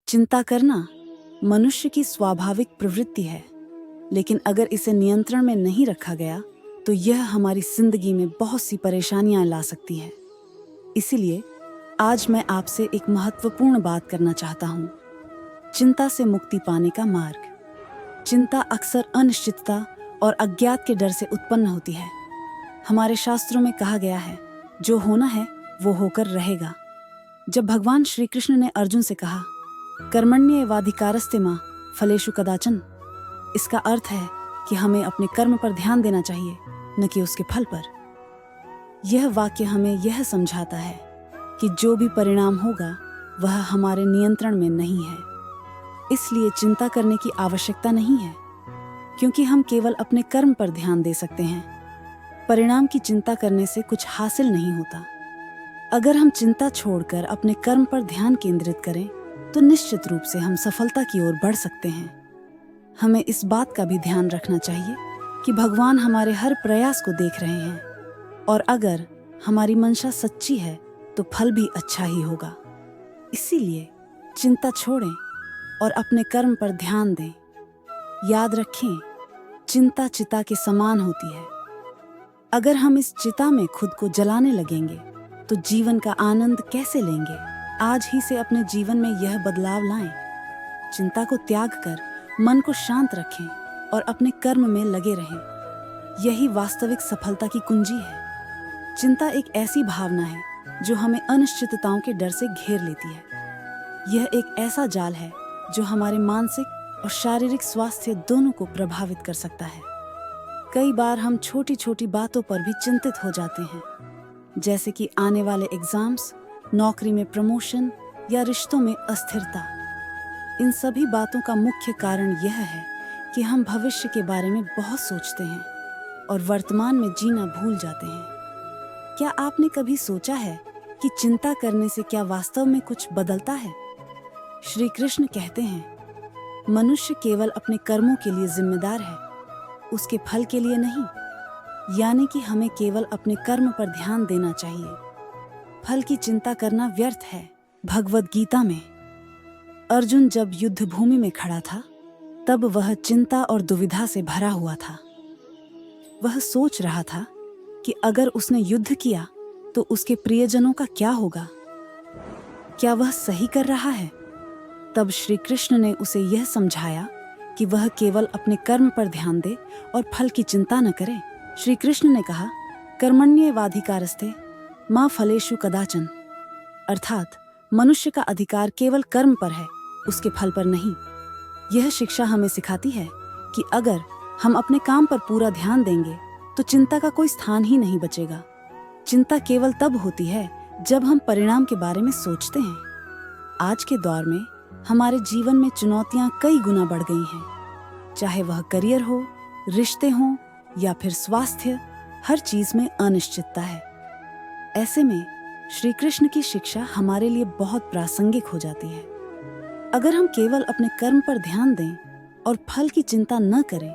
चिंता करना मनुष्य की स्वाभाविक प्रवृत्ति है, लेकिन अगर इसे नियंत्रण में नहीं रखा गया तो यह हमारी जिंदगी में बहुत सी परेशानियां ला सकती है। इसीलिए आज मैं आपसे एक महत्वपूर्ण बात करना चाहता हूँ। चिंता से मुक्ति पाने का मार्ग। चिंता अक्सर अनिश्चितता और अज्ञात के डर से उत्पन्न होती है। हमारे शास्त्रों में कहा गया है, जो होना है वो होकर रहेगा। जब भगवान श्री कृष्ण ने अर्जुन से कहा, कर्मण्येवाधिकारस्ते मा फलेषु कदाचन, इसका अर्थ है कि हमें अपने कर्म पर ध्यान देना चाहिए, न कि उसके फल पर। यह वाक्य हमें यह समझाता है कि जो भी परिणाम होगा वह हमारे नियंत्रण में नहीं है। इसलिए चिंता करने की आवश्यकता नहीं है, क्योंकि हम केवल अपने कर्म पर ध्यान दे सकते हैं। परिणाम की चिंता करने से कुछ हासिल नहीं होता। अगर हम चिंता छोड़कर अपने कर्म पर ध्यान केंद्रित करें तो निश्चित रूप से हम सफलता की ओर बढ़ सकते हैं। हमें इस बात का भी ध्यान रखना चाहिए कि भगवान हमारे हर प्रयास को देख रहे हैं, और अगर हमारी मंशा सच्ची है तो फल भी अच्छा ही होगा। इसीलिए चिंता छोड़ें और अपने कर्म पर ध्यान दें। याद रखें, चिंता चिता के समान होती है। अगर हम इस चिता में खुद को जलाने लगेंगे तो जीवन का आनंद कैसे लेंगे? आज ही से अपने जीवन में यह बदलाव लाएं। चिंता को त्याग कर मन को शांत रखें और अपने कर्म में लगे रहें। यही वास्तविक सफलता की कुंजी है। चिंता एक ऐसी भावना है जो हमें अनिश्चितताओं के डर से घेर लेती है। यह एक ऐसा जाल है जो हमारे मानसिक और शारीरिक स्वास्थ्य दोनों को प्रभावित कर सकता है। कई बार हम छोटी छोटी बातों पर भी चिंतित हो जाते हैं, जैसे कि आने वाले एग्जाम्स, नौकरी में प्रमोशन या रिश्तों में अस्थिरता। इन सभी बातों का मुख्य कारण यह है कि हम भविष्य के बारे में बहुत सोचते हैं और वर्तमान में जीना भूल जाते हैं। क्या आपने कभी सोचा है कि चिंता करने से क्या वास्तव में कुछ बदलता है? श्री कृष्ण कहते हैं, मनुष्य केवल अपने कर्मों के लिए जिम्मेदार है, उसके फल के लिए नहीं। यानी कि हमें केवल अपने कर्म पर ध्यान देना चाहिए। फल की चिंता करना व्यर्थ है। भगवद गीता में अर्जुन जब युद्ध भूमि में खड़ा था तब वह चिंता और दुविधा से भरा हुआ था। वह सोच रहा था कि अगर उसने युद्ध किया तो उसके प्रियजनों का क्या होगा? क्या वह सही कर रहा है? तब श्री कृष्ण ने उसे यह समझाया कि वह केवल अपने कर्म पर ध्यान दे और फल की चिंता न करे। श्री कृष्ण ने कहा, कर्मण्येवाधिकारस्ते मा फलेषु कदाचन, अर्थात मनुष्य का अधिकार केवल कर्म पर है, उसके फल पर नहीं। यह शिक्षा हमें सिखाती है कि अगर हम अपने काम पर पूरा ध्यान देंगे तो चिंता का कोई स्थान ही नहीं बचेगा। चिंता केवल तब होती है जब हम परिणाम के बारे में सोचते हैं। आज के दौर में हमारे जीवन में चुनौतियां कई गुना बढ़ गई हैं। चाहे वह करियर हो, रिश्ते हों या फिर स्वास्थ्य, हर चीज में अनिश्चितता है। ऐसे में श्री कृष्ण की शिक्षा हमारे लिए बहुत प्रासंगिक हो जाती है। अगर हम केवल अपने कर्म पर ध्यान दें और फल की चिंता न करें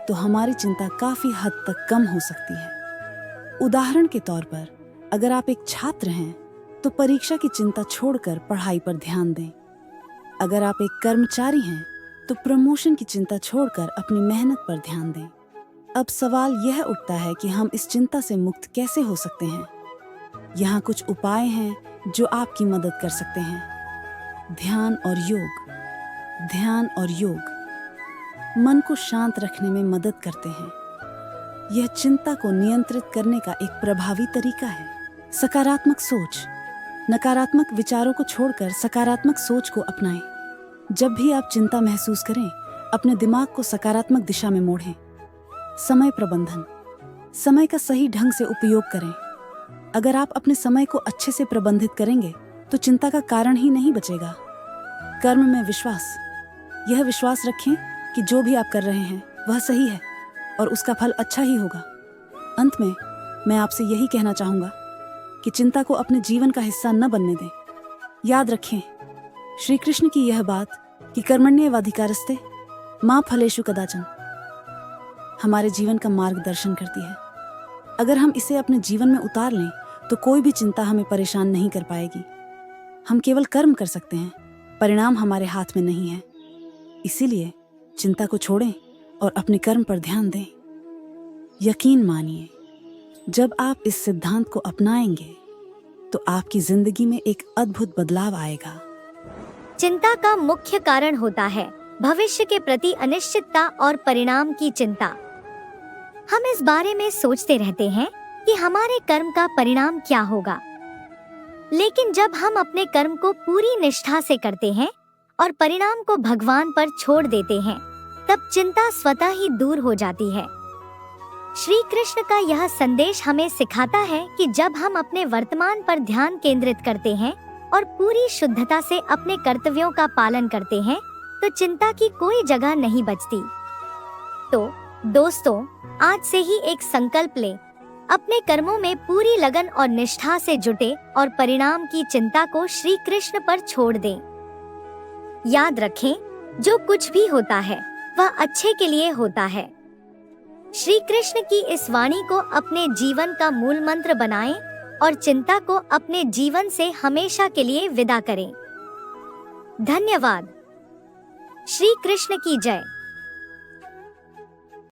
तो हमारी चिंता काफी हद तक कम हो सकती है। उदाहरण के तौर पर, अगर आप एक छात्र हैं तो परीक्षा की चिंता छोड़कर पढ़ाई पर ध्यान दें। अगर आप एक कर्मचारी हैं तो प्रमोशन की चिंता छोड़कर अपनी मेहनत पर ध्यान दें। अब सवाल यह उठता है कि हम इस चिंता से मुक्त कैसे हो सकते हैं? यहाँ कुछ उपाय हैं जो आपकी मदद कर सकते हैं। ध्यान और योग। ध्यान और योग मन को शांत रखने में मदद करते हैं। यह चिंता को नियंत्रित करने का एक प्रभावी तरीका है। सकारात्मक सोच। नकारात्मक विचारों को छोड़कर सकारात्मक सोच को अपनाएं। जब भी आप चिंता महसूस करें, अपने दिमाग को सकारात्मक दिशा में मोड़ें। समय प्रबंधन। समय का सही ढंग से उपयोग करें। अगर आप अपने समय को अच्छे से प्रबंधित करेंगे तो चिंता का कारण ही नहीं बचेगा। कर्म में विश्वास। यह विश्वास रखें कि जो भी आप कर रहे हैं वह सही है और उसका फल अच्छा ही होगा। अंत में मैं आपसे यही कहना चाहूँगा कि चिंता को अपने जीवन का हिस्सा न बनने दें। याद रखें श्री कृष्ण की यह बात कि कर्मण्येवाधिकारस्ते मा फलेषु कदाचन हमारे जीवन का मार्गदर्शन करती है। अगर हम इसे अपने जीवन में उतार लें तो कोई भी चिंता हमें परेशान नहीं कर पाएगी। हम केवल कर्म कर सकते हैं, परिणाम हमारे हाथ में नहीं है। इसीलिए चिंता को छोड़ें और अपने कर्म पर ध्यान दें। यकीन मानिए, जब आप इस सिद्धांत को अपनाएंगे तो आपकी जिंदगी में एक अद्भुत बदलाव आएगा। चिंता का मुख्य कारण होता है भविष्य के प्रति अनिश्चितता और परिणाम की चिंता। हम इस बारे में सोचते रहते हैं कि हमारे कर्म का परिणाम क्या होगा, लेकिन जब हम अपने कर्म को पूरी निष्ठा से करते हैं और परिणाम को भगवान पर छोड़ देते हैं, तब चिंता स्वतः ही दूर हो जाती है। श्री कृष्ण का यह संदेश हमें सिखाता है कि जब हम अपने वर्तमान पर ध्यान केंद्रित करते हैं और पूरी शुद्धता से अपने कर्तव्यों का पालन करते हैं, तो चिंता की कोई जगह नहीं बचती। तो दोस्तों, आज से ही एक संकल्प लें, अपने कर्मों में पूरी लगन और निष्ठा से जुटे और परिणाम की चिंता को श्री कृष्ण पर छोड़ दें। याद रखें, जो कुछ भी होता है वह अच्छे के लिए होता है। श्री कृष्ण की इस वाणी को अपने जीवन का मूल मंत्र बनाएं और चिंता को अपने जीवन से हमेशा के लिए विदा करें। धन्यवाद। श्री कृष्ण की जय।